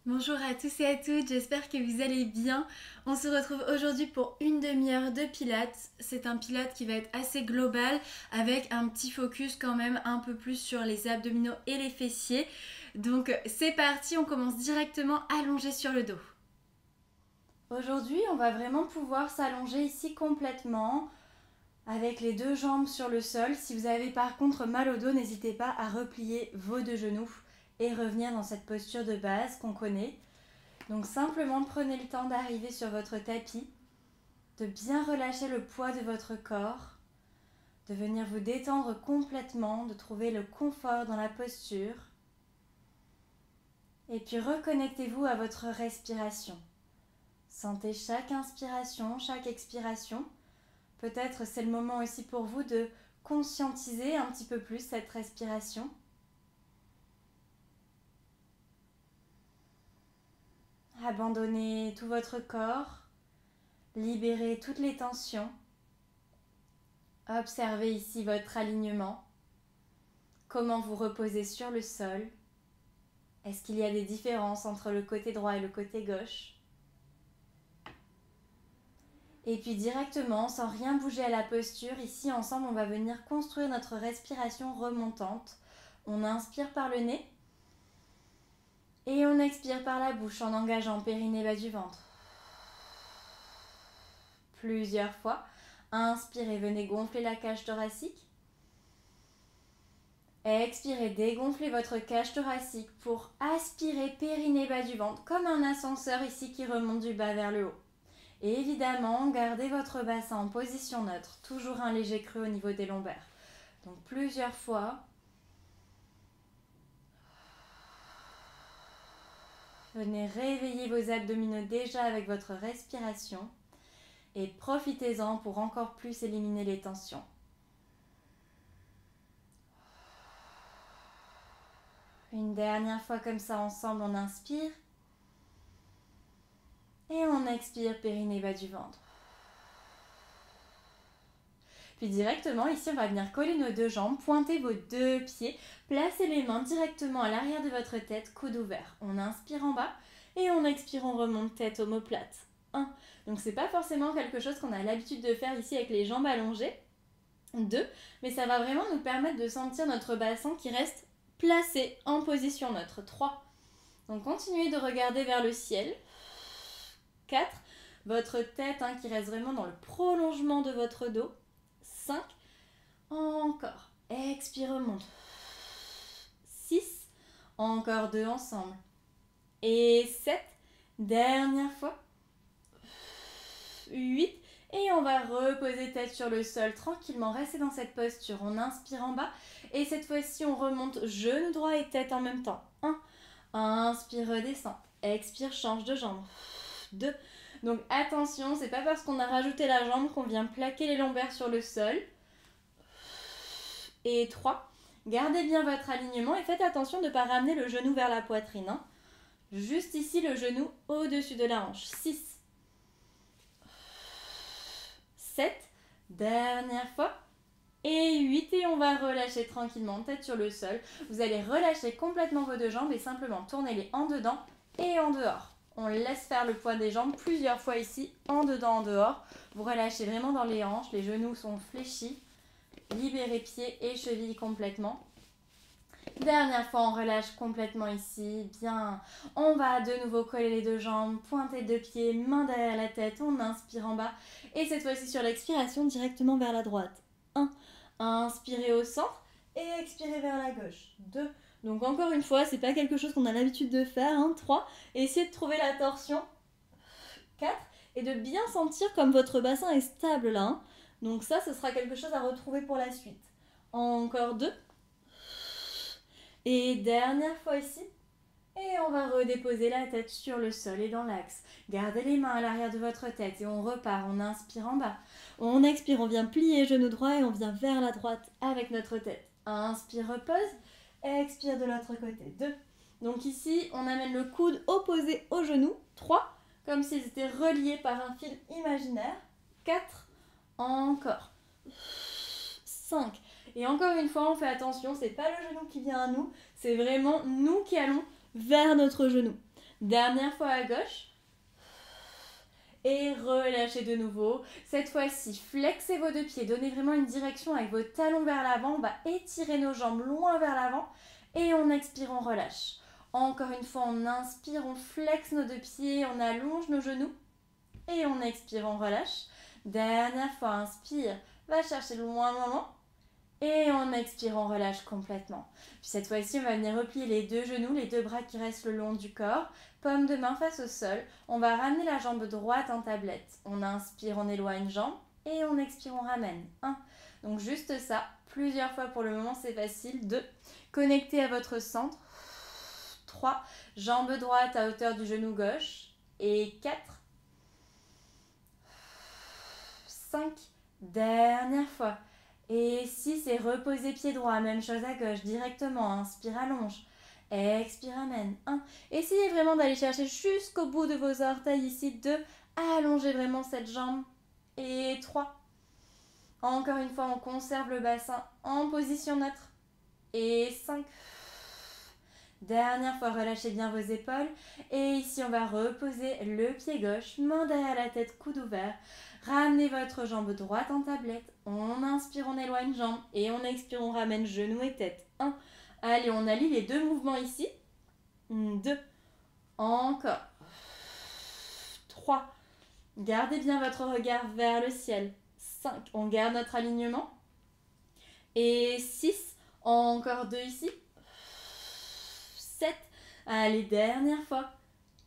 Bonjour à tous et à toutes, j'espère que vous allez bien. On se retrouve aujourd'hui pour une demi-heure de pilates. C'est un pilates qui va être assez global avec un petit focus quand même un peu plus sur les abdominaux et les fessiers. Donc c'est parti, on commence directement allongé sur le dos. Aujourd'hui, on va vraiment pouvoir s'allonger ici complètement avec les deux jambes sur le sol. Si vous avez par contre mal au dos, n'hésitez pas à replier vos deux genoux et revenir dans cette posture de base qu'on connaît. Donc simplement prenez le temps d'arriver sur votre tapis, de bien relâcher le poids de votre corps, de venir vous détendre complètement, de trouver le confort dans la posture. Et puis reconnectez-vous à votre respiration. Sentez chaque inspiration, chaque expiration. Peut-être c'est le moment aussi pour vous de conscientiser un petit peu plus cette respiration. Abandonnez tout votre corps, libérez toutes les tensions. Observez ici votre alignement. Comment vous reposez sur le sol. Est-ce qu'il y a des différences entre le côté droit et le côté gauche? Et puis directement, sans rien bouger à la posture, ici ensemble on va venir construire notre respiration remontante. On inspire par le nez. Et on expire par la bouche en engageant périnée bas du ventre. Plusieurs fois. Inspirez, venez gonfler la cage thoracique. Expirez, dégonflez votre cage thoracique pour aspirer périnée bas du ventre, comme un ascenseur ici qui remonte du bas vers le haut. Et évidemment, gardez votre bassin en position neutre, toujours un léger creux au niveau des lombaires. Donc plusieurs fois. Venez réveiller vos abdominaux déjà avec votre respiration et profitez-en pour encore plus éliminer les tensions. Une dernière fois comme ça ensemble, on inspire et on expire périnée bas du ventre. Puis directement, ici on va venir coller nos deux jambes, pointer vos deux pieds, placez les mains directement à l'arrière de votre tête, coude ouvert. On inspire en bas et on expire, on remonte tête omoplate. 1. Donc c'est pas forcément quelque chose qu'on a l'habitude de faire ici avec les jambes allongées. 2. Mais ça va vraiment nous permettre de sentir notre bassin qui reste placé en position neutre. 3. Donc continuez de regarder vers le ciel. 4. Votre tête qui reste vraiment dans le prolongement de votre dos. 5. Encore. Expire, remonte. 6. Encore 2 ensemble. Et 7. Dernière fois. 8. Et on va reposer tête sur le sol tranquillement. Restez dans cette posture. On inspire en bas. Et cette fois-ci, on remonte genou droit et tête en même temps. 1. Inspire, redescend. Expire, change de jambe. 2. Donc attention, c'est pas parce qu'on a rajouté la jambe qu'on vient plaquer les lombaires sur le sol. Et 3. Gardez bien votre alignement et faites attention de ne pas ramener le genou vers la poitrine. Juste ici, le genou au-dessus de la hanche. 6. 7. Dernière fois. Et 8. Et on va relâcher tranquillement, tête sur le sol. Vous allez relâcher complètement vos deux jambes et simplement tournez-les en dedans et en dehors. On laisse faire le poids des jambes plusieurs fois ici, en dedans, en dehors. Vous relâchez vraiment dans les hanches, les genoux sont fléchis. Libérez pieds et chevilles complètement. Dernière fois, on relâche complètement ici. Bien. On va de nouveau coller les deux jambes, pointer deux pieds, main derrière la tête. On inspire en bas. Et cette fois-ci, sur l'expiration, directement vers la droite. 1. Inspirez au centre et expirez vers la gauche. 2. Donc encore une fois, c'est pas quelque chose qu'on a l'habitude de faire. 3. Et essayez de trouver la torsion. 4. Et de bien sentir comme votre bassin est stable là. Donc ça, ce sera quelque chose à retrouver pour la suite. Encore 2. Et dernière fois ici. Et on va redéposer la tête sur le sol et dans l'axe. Gardez les mains à l'arrière de votre tête et on repart. On inspire en bas. On expire, on vient plier genou droit et on vient vers la droite avec notre tête. Inspire, repose. Expire de l'autre côté. 2. Donc ici, on amène le coude opposé au genou. 3. Comme s'ils étaient reliés par un fil imaginaire. 4. Encore. 5. Et encore une fois, on fait attention, c'est pas le genou qui vient à nous, c'est vraiment nous qui allons vers notre genou. Dernière fois à gauche. Et relâchez de nouveau. Cette fois-ci, flexez vos deux pieds. Donnez vraiment une direction avec vos talons vers l'avant. On va étirer nos jambes loin vers l'avant. Et on expire, on relâche. Encore une fois, on inspire, on flexe nos deux pieds. On allonge nos genoux. Et on expire, on relâche. Dernière fois, inspire. Va chercher loin le moment. Et on expire, on relâche complètement. Puis cette fois-ci, on va venir replier les deux genoux, les deux bras qui restent le long du corps. Paume de main face au sol. On va ramener la jambe droite en tablette. On inspire, on éloigne jambe. Et on expire, on ramène. 1. Donc juste ça, plusieurs fois pour le moment, c'est facile. 2. Connectez à votre centre. 3. Jambe droite à hauteur du genou gauche. Et 4. 5. Dernière fois. Et 6, et reposez pied droit, même chose à gauche, directement, inspire, allonge, expire, amène, 1. Essayez vraiment d'aller chercher jusqu'au bout de vos orteils ici, 2, allongez vraiment cette jambe, et 3. Encore une fois, on conserve le bassin en position neutre, et 5. Dernière fois, relâchez bien vos épaules, et ici on va reposer le pied gauche, main derrière la tête, coude ouvert. Ramenez votre jambe droite en tablette. On inspire, on éloigne jambe. Et on expire, on ramène genou et tête. 1. Allez, on allie les deux mouvements ici. 2. Encore. 3. Gardez bien votre regard vers le ciel. 5. On garde notre alignement. Et 6. Encore 2 ici. 7. Allez, dernière fois.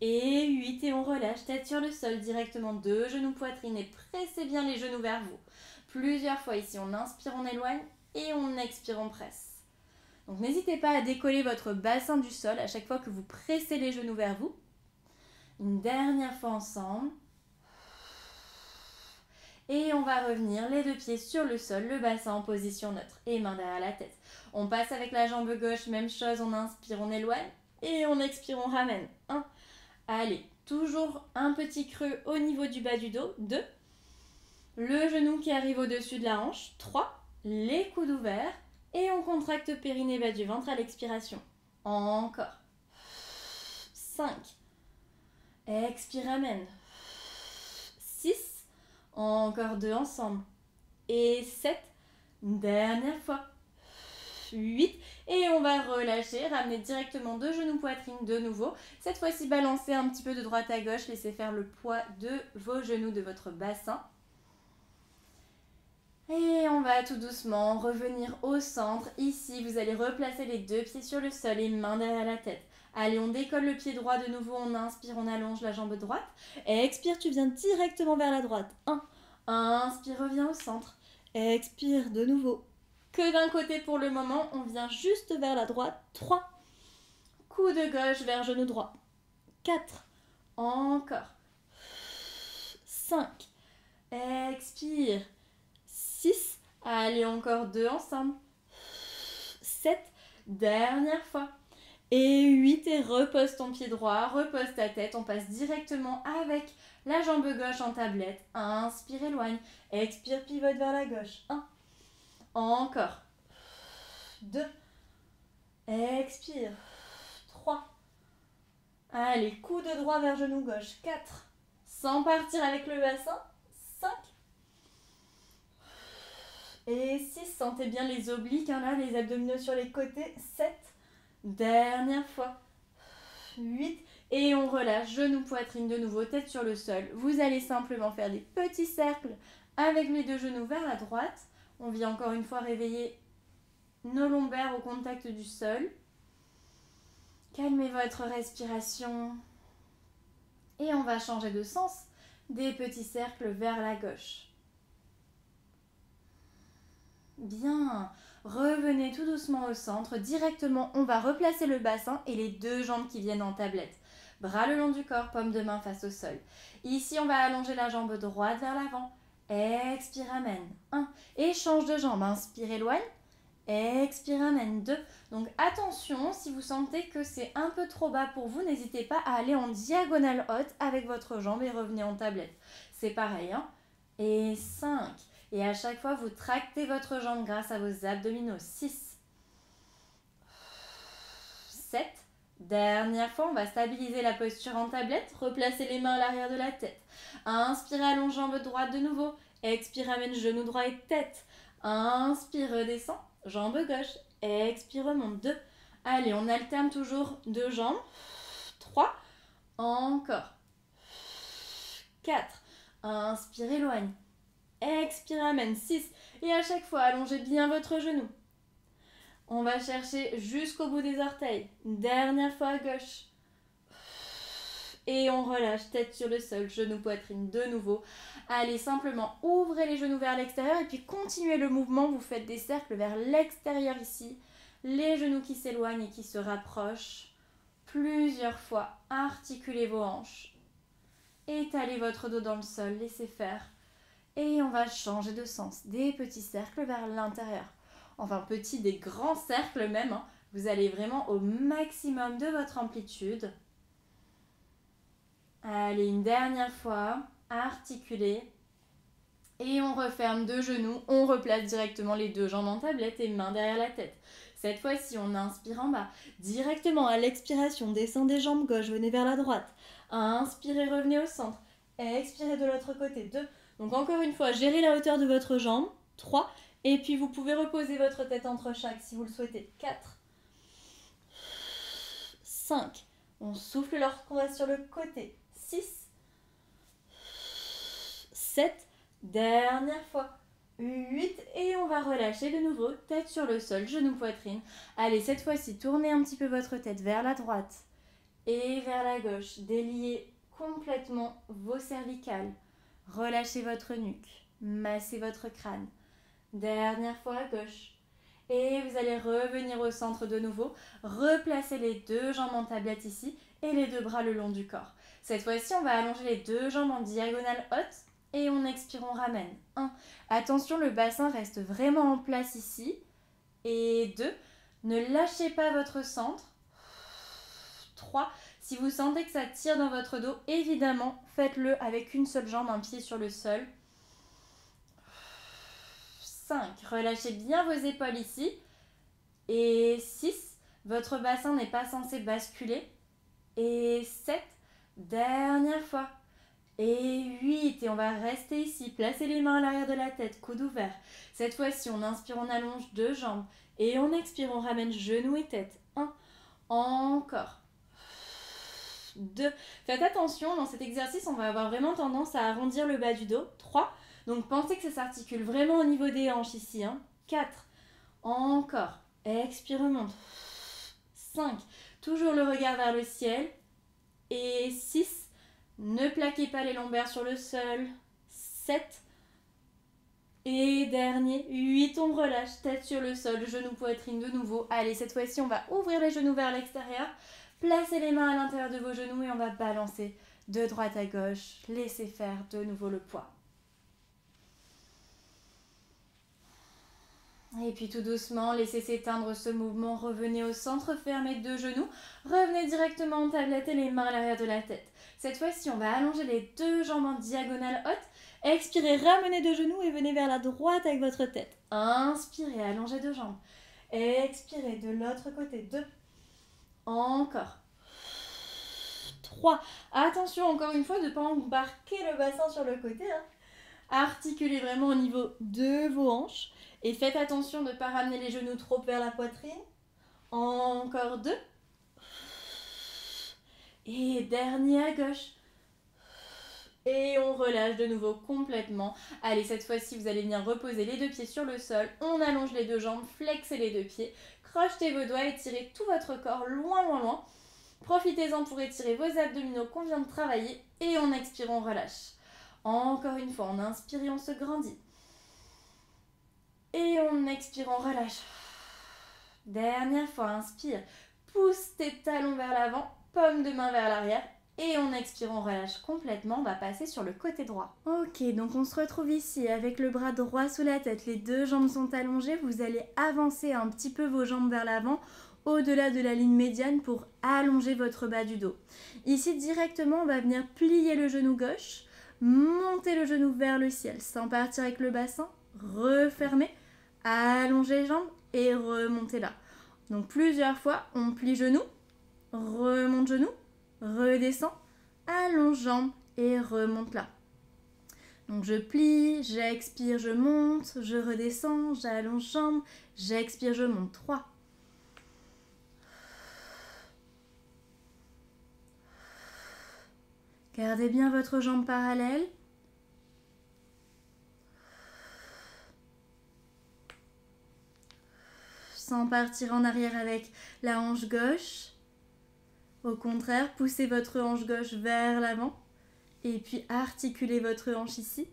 Et 8, et on relâche, tête sur le sol, directement 2 genoux poitrine et pressez bien les genoux vers vous. Plusieurs fois ici, on inspire, on éloigne et on expire, on presse. Donc n'hésitez pas à décoller votre bassin du sol à chaque fois que vous pressez les genoux vers vous. Une dernière fois ensemble. Et on va revenir les deux pieds sur le sol, le bassin en position neutre et main derrière la tête. On passe avec la jambe gauche, même chose, on inspire, on éloigne et on expire, on ramène. 1. Allez, toujours un petit creux au niveau du bas du dos. 2. Le genou qui arrive au-dessus de la hanche. 3. Les coudes ouverts. Et on contracte périnée bas du ventre à l'expiration. Encore. 5. Expire, amène. 6. Encore 2 ensemble. Et 7. Dernière fois. 8. Et on va relâcher, ramener directement 2 genoux poitrine de nouveau. Cette fois-ci, balancez un petit peu de droite à gauche. Laissez faire le poids de vos genoux, de votre bassin. Et on va tout doucement revenir au centre. Ici, vous allez replacer les deux pieds sur le sol et main derrière la tête. Allez, on décolle le pied droit de nouveau. On inspire, on allonge la jambe droite. Expire, tu viens directement vers la droite. 1. Inspire, reviens au centre. Expire de nouveau. Que d'un côté pour le moment, on vient juste vers la droite. 3. Coude gauche vers genou droit. 4. Encore. 5. Expire. 6. Allez, encore 2 ensemble. 7. Dernière fois. Et 8. Et repose ton pied droit, repose ta tête. On passe directement avec la jambe gauche en tablette. Inspire, éloigne. Expire, pivote vers la gauche. 1. Encore. 2. Expire. 3. Allez, coude droit vers genou gauche. 4. Sans partir avec le bassin. 5. Et 6. Sentez bien les obliques, là, les abdominaux sur les côtés. 7. Dernière fois. 8. Et on relâche, genou, poitrine de nouveau, tête sur le sol. Vous allez simplement faire des petits cercles avec les deux genoux vers la droite. On vient encore une fois réveiller nos lombaires au contact du sol. Calmez votre respiration. Et on va changer de sens. Des petits cercles vers la gauche. Bien. Revenez tout doucement au centre. Directement, on va replacer le bassin et les deux jambes qui viennent en tablette. Bras le long du corps, paume de main face au sol. Ici, on va allonger la jambe droite vers l'avant. Expire, amène. 1. Et change de jambe. Inspire, éloigne. Expire, amène. 2. Donc attention, si vous sentez que c'est un peu trop bas pour vous, n'hésitez pas à aller en diagonale haute avec votre jambe et revenez en tablette. C'est pareil. Et 5. Et à chaque fois, vous tractez votre jambe grâce à vos abdominaux. 6. 7. Dernière fois, on va stabiliser la posture en tablette, replacer les mains à l'arrière de la tête. Inspire, allonge jambe droite de nouveau. Expire, amène genou droit et tête. Inspire, redescend, jambe gauche. Expire, remonte. 2. Allez, on alterne toujours 2 jambes. 3. Encore. 4. Inspire, éloigne. Expire, amène. 6. Et à chaque fois, allongez bien votre genou. On va chercher jusqu'au bout des orteils. Dernière fois à gauche. Et on relâche, tête sur le sol, genou, poitrine de nouveau. Allez, simplement ouvrez les genoux vers l'extérieur et puis continuez le mouvement. Vous faites des cercles vers l'extérieur ici. Les genoux qui s'éloignent et qui se rapprochent. Plusieurs fois, articulez vos hanches. Étalez votre dos dans le sol, laissez faire. Et on va changer de sens. Des petits cercles vers l'intérieur. Enfin, petits, des grands cercles même. Vous allez vraiment au maximum de votre amplitude. Allez, une dernière fois, articulez. Et on referme 2 genoux. On replace directement les 2 jambes en tablette et mains derrière la tête. Cette fois-ci, on inspire en bas. Directement à l'expiration, descendez jambes gauche, venez vers la droite. Inspirez, revenez au centre. Expirez de l'autre côté. 2. Donc encore une fois, gérez la hauteur de votre jambe. 3. Et puis vous pouvez reposer votre tête entre chaque si vous le souhaitez. 4. 5. On souffle lorsqu'on va sur le côté. 6. 7. Dernière fois. 8. Et on va relâcher de nouveau. Tête sur le sol, genou, poitrine. Allez, cette fois-ci, tournez un petit peu votre tête vers la droite et vers la gauche. Déliez complètement vos cervicales. Relâchez votre nuque. Massez votre crâne. Dernière fois à gauche. Et vous allez revenir au centre de nouveau. Replacez les 2 jambes en tablette ici et les 2 bras le long du corps. Cette fois-ci, on va allonger les 2 jambes en diagonale haute et on expire, on ramène. 1. Attention, le bassin reste vraiment en place ici. Et 2. Ne lâchez pas votre centre. 3. Si vous sentez que ça tire dans votre dos, évidemment, faites-le avec une seule jambe, un pied sur le sol. 5. Relâchez bien vos épaules ici. Et 6. Votre bassin n'est pas censé basculer. Et 7. Dernière fois. Et 8. Et on va rester ici. Placez les mains à l'arrière de la tête, coude ouvert. Cette fois-ci, on inspire, on allonge 2 jambes. Et on expire, on ramène genoux et tête. 1. Encore. 2. Faites attention, dans cet exercice, on va avoir vraiment tendance à arrondir le bas du dos. 3. Donc pensez que ça s'articule vraiment au niveau des hanches ici. 4. Encore. Expire, remonte. 5. Toujours le regard vers le ciel. Et 6. Ne plaquez pas les lombaires sur le sol. 7. Et dernier. 8. On relâche. Tête sur le sol. Genou, poitrine de nouveau. Allez, cette fois-ci, on va ouvrir les genoux vers l'extérieur. Placez les mains à l'intérieur de vos genoux et on va balancer de droite à gauche. Laissez faire de nouveau le poids. Et puis tout doucement, laissez s'éteindre ce mouvement. Revenez au centre, fermez 2 genoux. Revenez directement en tablette et les mains à l'arrière de la tête. Cette fois-ci, on va allonger les 2 jambes en diagonale haute. Expirez, ramenez 2 genoux et venez vers la droite avec votre tête. Inspirez, allongez 2 jambes. Expirez de l'autre côté. 2. Encore. 3. Attention, encore une fois, de ne pas embarquer le bassin sur le côté. Articulez vraiment au niveau de vos hanches. Et faites attention de ne pas ramener les genoux trop vers la poitrine. Encore 2. Et dernier à gauche. Et on relâche de nouveau complètement. Allez, cette fois-ci, vous allez venir reposer les 2 pieds sur le sol. On allonge les 2 jambes, flexez les 2 pieds. Crochetez vos doigts, étirez tout votre corps loin, loin, loin. Profitez-en pour étirer vos abdominaux qu'on vient de travailler. Et on expire, on relâche. Encore une fois, on inspire et on se grandit. Et on expire, on relâche. Dernière fois, inspire. Pousse tes talons vers l'avant, paume de main vers l'arrière. Et on expire, on relâche complètement. On va passer sur le côté droit. Ok, donc on se retrouve ici avec le bras droit sous la tête. Les 2 jambes sont allongées. Vous allez avancer un petit peu vos jambes vers l'avant, au-delà de la ligne médiane pour allonger votre bas du dos. Ici, directement, on va venir plier le genou gauche, monter le genou vers le ciel sans partir avec le bassin, refermer, allonger les jambes et remonter là. Donc plusieurs fois, on plie genou, remonte genou, redescends, allonge jambe et remonte là. Donc je plie, j'expire, je monte, je redescends, j'allonge jambe, j'expire, je monte. 3. Gardez bien votre jambe parallèle. Sans partir en arrière avec la hanche gauche. Au contraire, poussez votre hanche gauche vers l'avant. Et puis articulez votre hanche ici.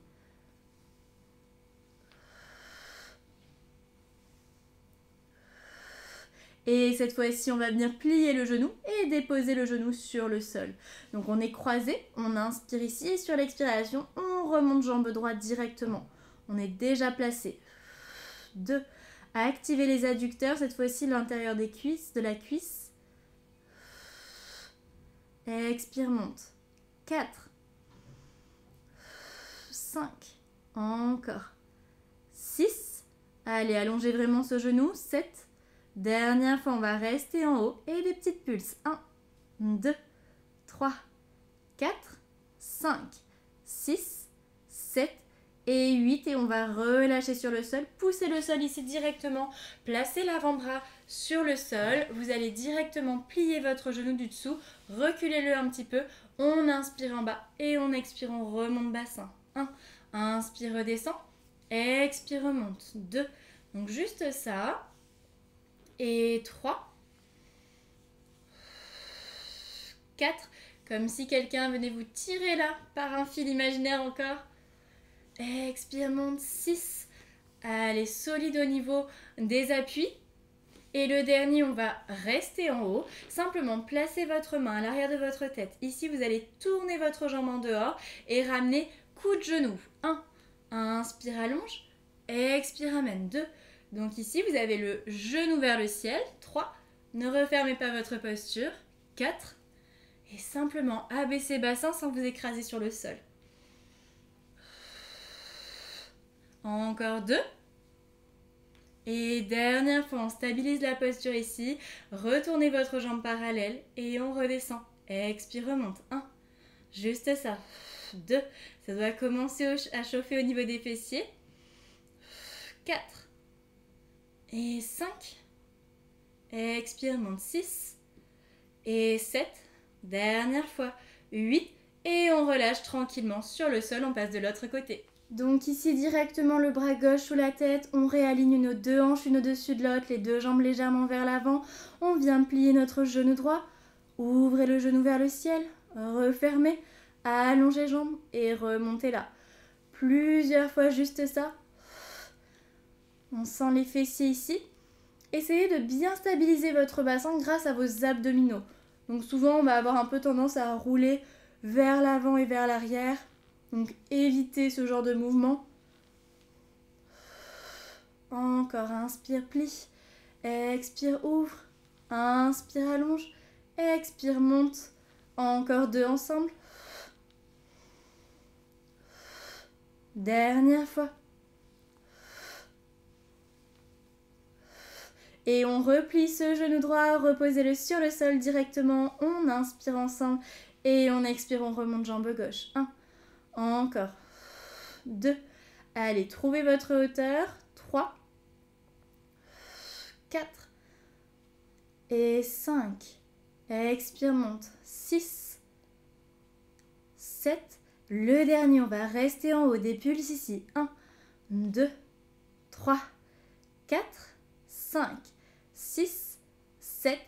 Et cette fois-ci, on va venir plier le genou et déposer le genou sur le sol. Donc on est croisé, on inspire ici et sur l'expiration, on remonte jambe droite directement. On est déjà placé. 2. Activez les adducteurs, cette fois-ci l'intérieur des cuisses, de la cuisse. Expire, monte. 4. 5. Encore. 6. Allez, allongez vraiment ce genou. 7. Dernière fois, on va rester en haut et des petites pulses. 1, 2, 3, 4, 5, 6, 7 et 8. Et on va relâcher sur le sol. Poussez le sol ici directement. Placez l'avant-bras sur le sol. Vous allez directement plier votre genou du dessous. Reculez-le un petit peu. On inspire en bas et on expire, on remonte bassin. 1, inspire, redescend. Expire, remonte. 2, donc juste ça. Et 3, 4, comme si quelqu'un venait vous tirer là par un fil imaginaire encore. Expire, monte. 6, allez, solide au niveau des appuis. Et le dernier, on va rester en haut. Simplement, placez votre main à l'arrière de votre tête. Ici, vous allez tourner votre jambe en dehors et ramener coup de genou. 1, inspire, allonge. Expire, amène. 2, donc ici, vous avez le genou vers le ciel. 3, ne refermez pas votre posture. 4, et simplement abaissez bassin sans vous écraser sur le sol. Encore 2. Et dernière fois, on stabilise la posture ici. Retournez votre jambe parallèle et on redescend. Expire, remonte. 1, juste ça. 2, ça doit commencer à chauffer au niveau des fessiers. 4. Et 5, expire, monte. 6, et 7, dernière fois, 8, et on relâche tranquillement sur le sol, on passe de l'autre côté. Donc ici directement le bras gauche sous la tête, on réaligne nos deux hanches une au-dessus de l'autre, les deux jambes légèrement vers l'avant, on vient plier notre genou droit, ouvrez le genou vers le ciel, refermez, allongez jambes et remontez là. Plusieurs fois juste ça. On sent les fessiers ici. Essayez de bien stabiliser votre bassin grâce à vos abdominaux. Donc souvent, on va avoir un peu tendance à rouler vers l'avant et vers l'arrière. Donc évitez ce genre de mouvement. Encore, inspire, plie. Expire, ouvre. Inspire, allonge. Expire, monte. Encore 2 ensemble. Dernière fois. Et on replie ce genou droit, reposez-le sur le sol directement. On inspire ensemble et on expire, on remonte jambe gauche. 1, encore. 2, allez, trouvez votre hauteur. 3, 4 et 5. Expire, monte. 6, 7. Le dernier, on va rester en haut des pulses ici. 1, 2, 3, 4, 5. 6, 7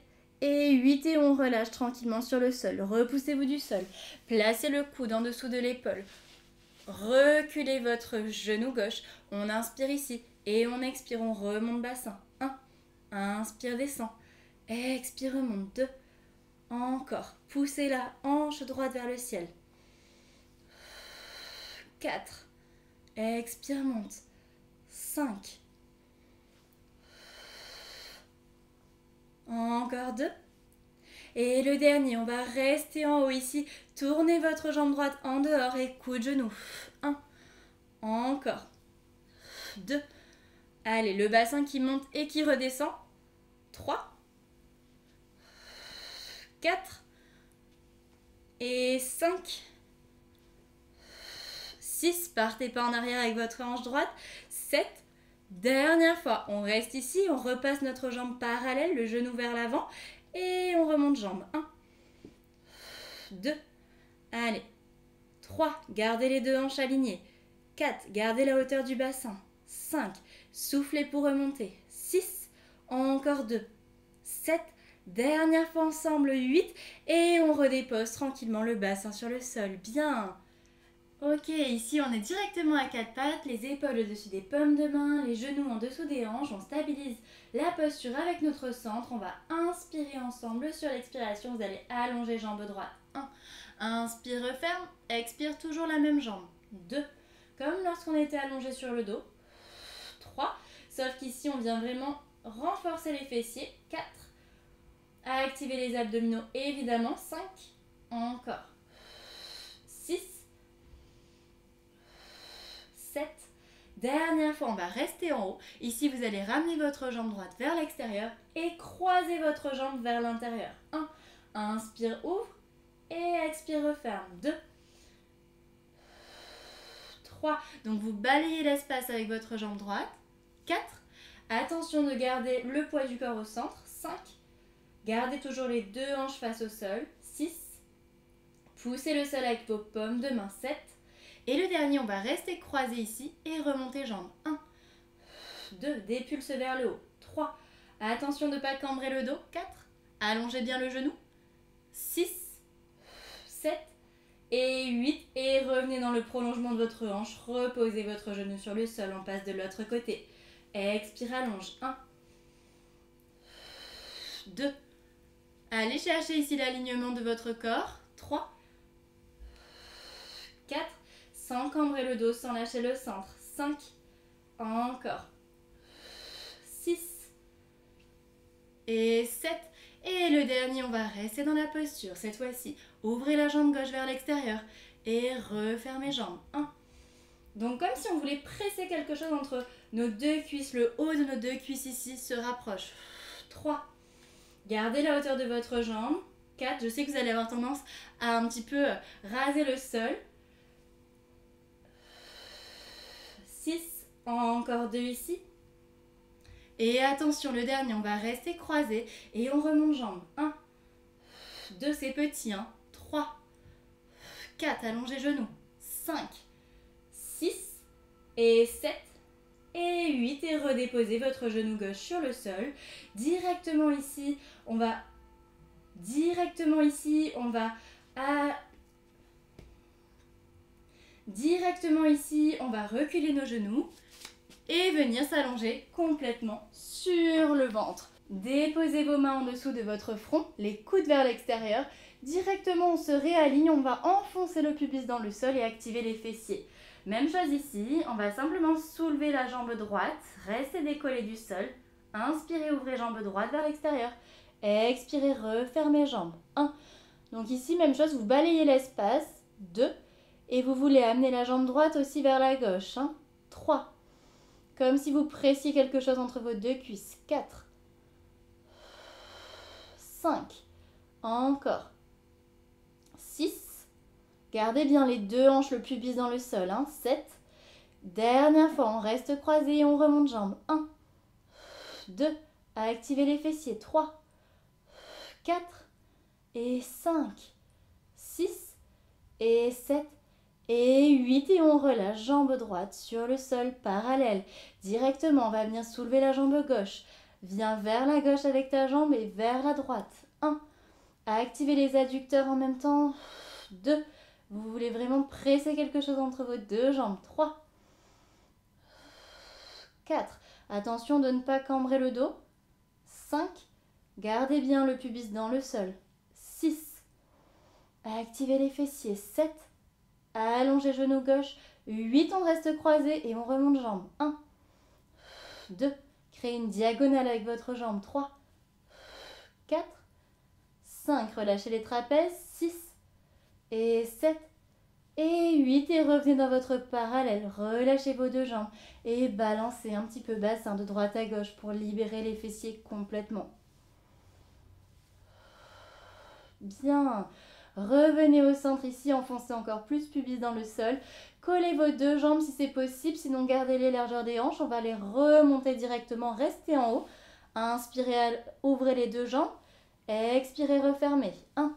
et 8 et on relâche tranquillement sur le sol. Repoussez-vous du sol. Placez le coude en dessous de l'épaule. Reculez votre genou gauche. On inspire ici et on expire. On remonte bassin. 1, inspire, descend. Expire, remonte. 2, encore. Poussez la hanche droite vers le ciel. 4, expire, monte. 5, encore 2. Et le dernier, on va rester en haut ici. Tournez votre jambe droite en dehors et coup de genou. 1. Encore. 2. Allez, le bassin qui monte et qui redescend. 3. 4 et 5. 6, partez pas en arrière avec votre hanche droite. 7, dernière fois, on reste ici, on repasse notre jambe parallèle, le genou vers l'avant et on remonte jambe. 1, 2, allez, 3, gardez les deux hanches alignées. 4, gardez la hauteur du bassin. 5, soufflez pour remonter. 6, encore 2, 7, dernière fois ensemble, 8 et on redépose tranquillement le bassin sur le sol. Bien. Ok, ici on est directement à quatre pattes, les épaules au-dessus des paumes de main, les genoux en dessous des hanches, on stabilise la posture avec notre centre, on va inspirer ensemble, sur l'expiration vous allez allonger jambe droite, 1, inspire ferme, expire toujours la même jambe, 2, comme lorsqu'on était allongé sur le dos, 3, sauf qu'ici on vient vraiment renforcer les fessiers, 4, activer les abdominaux évidemment, 5, encore, 6, 7. Dernière fois, on va rester en haut. Ici, vous allez ramener votre jambe droite vers l'extérieur et croiser votre jambe vers l'intérieur. 1. Inspire, ouvre et expire, referme. 2. 3. Donc, vous balayez l'espace avec votre jambe droite. 4. Attention de garder le poids du corps au centre. 5. Gardez toujours les deux hanches face au sol. 6. Poussez le sol avec vos paumes de main. 7. Et le dernier, on va rester croisé ici et remonter jambes. 1, 2, dépulse vers le haut. 3, attention de ne pas cambrer le dos. 4, allongez bien le genou. 6, 7 et 8. Et revenez dans le prolongement de votre hanche. Reposez votre genou sur le sol, on passe de l'autre côté. Expire, allonge. 1, 2, allez chercher ici l'alignement de votre corps. 3, 4, sans cambrer le dos, sans lâcher le centre. 5, encore. 6 et 7. Et le dernier, on va rester dans la posture. Cette fois-ci, ouvrez la jambe gauche vers l'extérieur et refermez jambes. 1. Donc comme si on voulait presser quelque chose entre nos deux cuisses. Le haut de nos deux cuisses ici se rapproche. 3. Gardez la hauteur de votre jambe. 4. Je sais que vous allez avoir tendance à un petit peu raser le sol. 6, encore 2 ici. Et attention, le dernier, on va rester croisé et on remonte jambes. 1, 2, c'est petit. 3, 4, allongez genoux. 5, 6 et 7 et 8. Et redéposez votre genou gauche sur le sol. Directement ici, on va reculer nos genoux et venir s'allonger complètement sur le ventre. Déposez vos mains en dessous de votre front, les coudes vers l'extérieur. Directement, on se réaligne, on va enfoncer le pubis dans le sol et activer les fessiers. Même chose ici, on va simplement soulever la jambe droite, rester décollé du sol. Inspirez, ouvrez jambe droite vers l'extérieur. Expirez, refermez jambes. 1. Donc ici, même chose, vous balayez l'espace. 2. Et vous voulez amener la jambe droite aussi vers la gauche. 3. Comme si vous pressiez quelque chose entre vos deux cuisses. 4. 5. Encore. 6. Gardez bien les deux hanches, le pubis dans le sol. 7. Dernière fois, on reste croisé et on remonte jambes. 1. 2. Activez les fessiers. 3. 4. Et 5. 6. Et 7. Et 8 et on relâche, jambe droite sur le sol, parallèle. Directement, on va venir soulever la jambe gauche. Viens vers la gauche avec ta jambe et vers la droite. 1. Activez les adducteurs en même temps. 2. Vous voulez vraiment presser quelque chose entre vos deux jambes. 3. 4. Attention de ne pas cambrer le dos. 5. Gardez bien le pubis dans le sol. 6. Activez les fessiers. 7. Allongez genou gauche. 8, on reste croisé et on remonte jambes. 1, 2, créez une diagonale avec votre jambe. 3, 4, 5, relâchez les trapèzes. 6 et 7 et 8 et revenez dans votre parallèle. Relâchez vos deux jambes et balancez un petit peu bassin de droite à gauche pour libérer les fessiers complètement. Bien. Revenez au centre ici, enfoncez encore plus pubis dans le sol. Collez vos deux jambes si c'est possible, sinon gardez les largeurs des hanches. On va les remonter directement, restez en haut. Inspirez, ouvrez les deux jambes. Expirez, refermez. 1,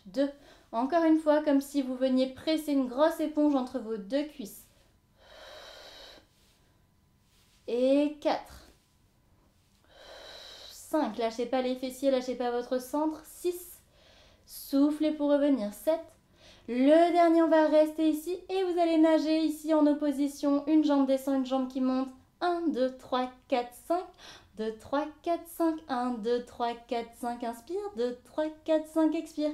2. Encore une fois, comme si vous veniez presser une grosse éponge entre vos deux cuisses. Et 4. 5. Lâchez pas les fessiers, lâchez pas votre centre. 6. Soufflez pour revenir. 7. Le dernier, on va rester ici et vous allez nager ici en opposition. Une jambe descend, une jambe qui monte. 1, 2, 3, 4, 5. 2, 3, 4, 5. 1, 2, 3, 4, 5. Inspire. 2, 3, 4, 5. Expire.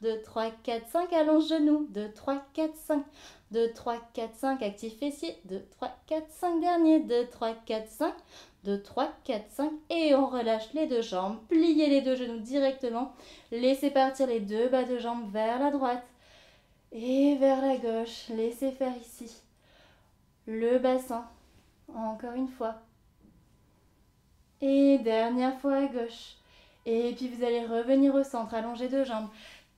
2, 3, 4, 5. Allonge genou. 2, 3, 4, 5. 2, 3, 4, 5. Active fessier. 2, 3, 4, 5. Dernier. 2, 3, 4, 5. 2, 3, 4, 5. Et on relâche les deux jambes. Pliez les deux genoux directement. Laissez partir les deux bas de jambes vers la droite. Et vers la gauche, laissez faire ici le bassin, encore une fois. Et dernière fois à gauche. Et puis vous allez revenir au centre, allongez deux jambes.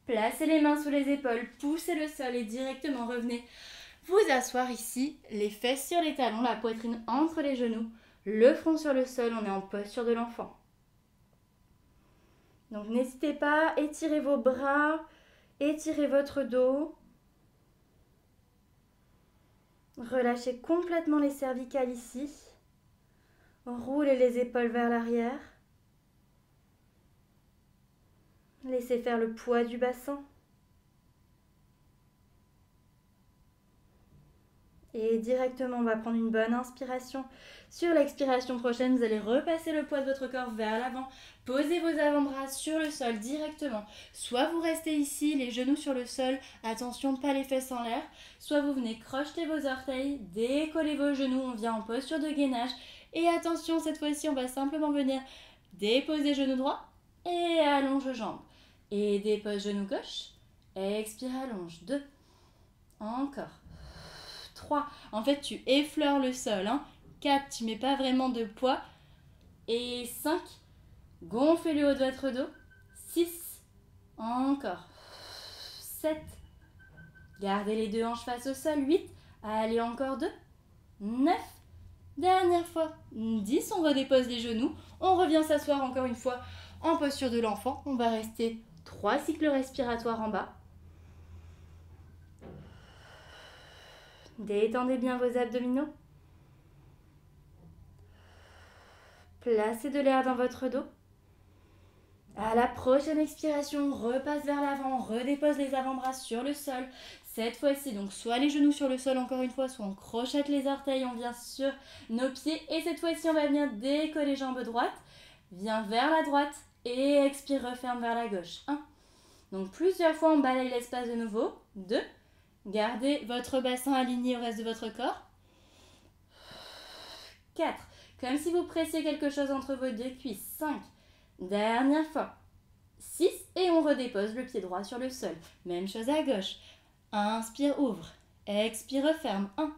Placez les mains sous les épaules, poussez le sol et directement revenez vous asseoir ici, les fesses sur les talons, la poitrine entre les genoux, le front sur le sol, on est en posture de l'enfant. Donc n'hésitez pas, étirez vos bras, étirez votre dos. Relâchez complètement les cervicales ici. Roulez les épaules vers l'arrière. Laissez faire le poids du bassin. Et directement, on va prendre une bonne inspiration. Sur l'expiration prochaine, vous allez repasser le poids de votre corps vers l'avant. Posez vos avant-bras sur le sol directement. Soit vous restez ici, les genoux sur le sol. Attention, pas les fesses en l'air. Soit vous venez crocheter vos orteils, décoller vos genoux. On vient en posture de gainage. Et attention, cette fois-ci, on va simplement venir déposer genou droit et allonge jambes. Et dépose genou gauche. Expire, allonge. 2. Encore. 3. En fait, tu effleures le sol. 4. Tu mets pas vraiment de poids. Et 5. Gonflez le haut de votre dos. 6. Encore. 7. Gardez les deux hanches face au sol. 8. Allez, encore 2. 9. Dernière fois. 10. On redépose les genoux. On revient s'asseoir encore une fois en posture de l'enfant. On va rester 3 cycles respiratoires en bas. Détendez bien vos abdominaux. Placez de l'air dans votre dos. À la prochaine expiration, on repasse vers l'avant, on redépose les avant-bras sur le sol. Cette fois-ci, donc soit les genoux sur le sol encore une fois, soit on crochette les orteils, on vient sur nos pieds. Et cette fois-ci, on va venir décoller jambes droite. Viens vers la droite et expire, referme vers la gauche. 1. Donc plusieurs fois, on balaye l'espace de nouveau. 2. Gardez votre bassin aligné au reste de votre corps. 4. Comme si vous pressiez quelque chose entre vos deux cuisses. 5. Dernière fois. 6. Et on redépose le pied droit sur le sol. Même chose à gauche. Inspire, ouvre. Expire, referme. 1.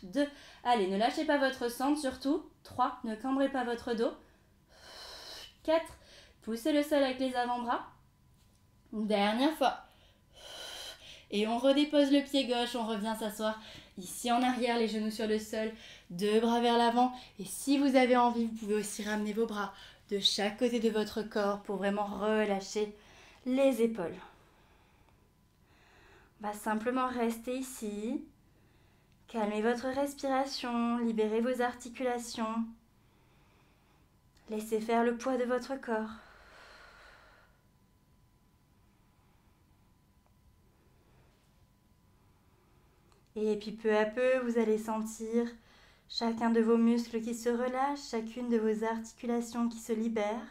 2. Allez, ne lâchez pas votre centre surtout. 3. Ne cambrez pas votre dos. 4. Poussez le sol avec les avant-bras. Dernière fois. Et on redépose le pied gauche, on revient s'asseoir ici en arrière, les genoux sur le sol, deux bras vers l'avant. Et si vous avez envie, vous pouvez aussi ramener vos bras de chaque côté de votre corps pour vraiment relâcher les épaules. On va simplement rester ici. Calmez votre respiration, libérez vos articulations. Laissez faire le poids de votre corps. Et puis peu à peu, vous allez sentir chacun de vos muscles qui se relâche, chacune de vos articulations qui se libère.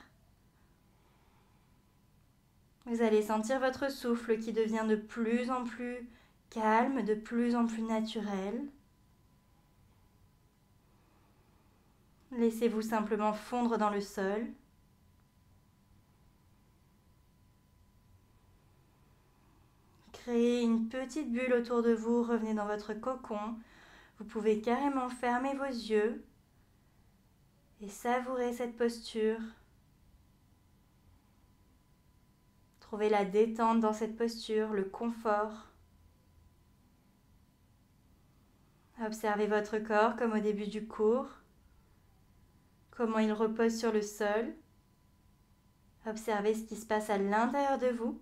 Vous allez sentir votre souffle qui devient de plus en plus calme, de plus en plus naturel. Laissez-vous simplement fondre dans le sol. Créez une petite bulle autour de vous, revenez dans votre cocon. Vous pouvez carrément fermer vos yeux et savourer cette posture. Trouvez la détente dans cette posture, le confort. Observez votre corps comme au début du cours, comment il repose sur le sol. Observez ce qui se passe à l'intérieur de vous.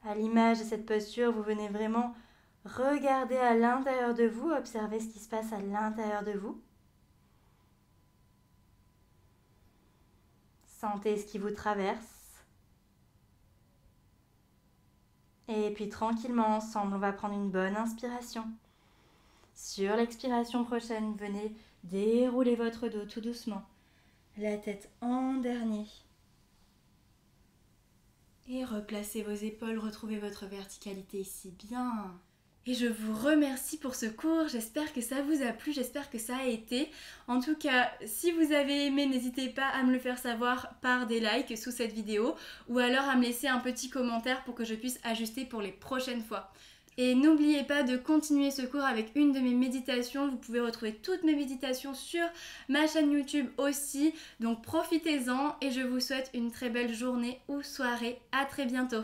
À l'image de cette posture, vous venez vraiment regarder à l'intérieur de vous, observez ce qui se passe à l'intérieur de vous. Sentez ce qui vous traverse. Et puis tranquillement ensemble, on va prendre une bonne inspiration. Sur l'expiration prochaine, venez dérouler votre dos tout doucement. La tête en dernier. Et replacez vos épaules, retrouvez votre verticalité ici, bien. Et je vous remercie pour ce cours, j'espère que ça vous a plu, j'espère que ça a été. En tout cas, si vous avez aimé, n'hésitez pas à me le faire savoir par des likes sous cette vidéo ou alors à me laisser un petit commentaire pour que je puisse ajuster pour les prochaines fois. Et n'oubliez pas de continuer ce cours avec une de mes méditations. Vous pouvez retrouver toutes mes méditations sur ma chaîne YouTube aussi. Donc profitez-en et je vous souhaite une très belle journée ou soirée. À très bientôt.